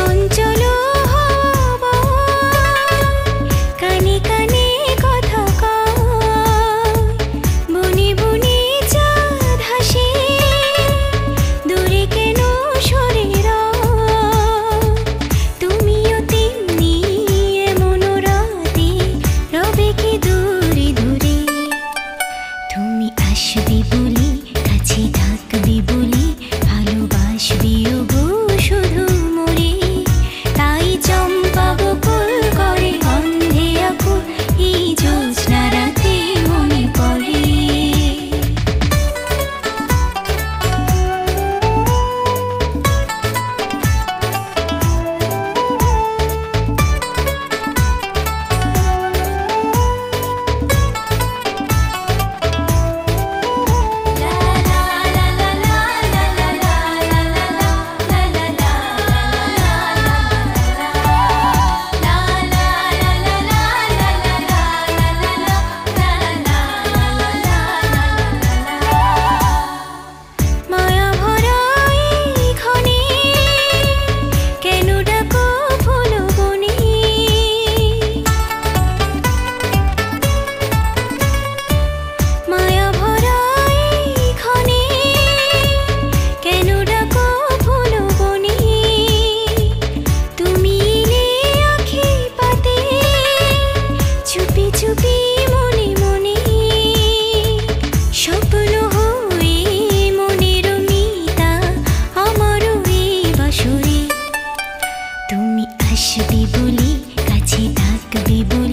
চঞ্চল হওয়া কানে কানে কথা কয়, বনে বনে চাঁদ হাসে, দূরে কেন সরে রয়। তুমিও তেমনি এমন রাতে রবে কি দূরে দূরে। তুমি আসবে বলে, কাছে থাকবে বলে, ভালোবাসবিও গো শুধু মোরে। তাই চম্পা বকুল করে গন্ধে আকুল এই জ্যোৎস্না রাতে মনে পড়ে। মায়া ভরা এই ক্ষণে কেন ডাকো ফুল বনে। মায়া ভরা এই ক্ষণে কেন ডাকো ফুল বনে। তুমি এলে আঁখি পাতে, চুপি চুপি মনে মনে, স্বপ্ন হয়ে মনের মিতা আমারও এই বাসরে। তুমি আসবে বলে, কাছে থাকবে বলে,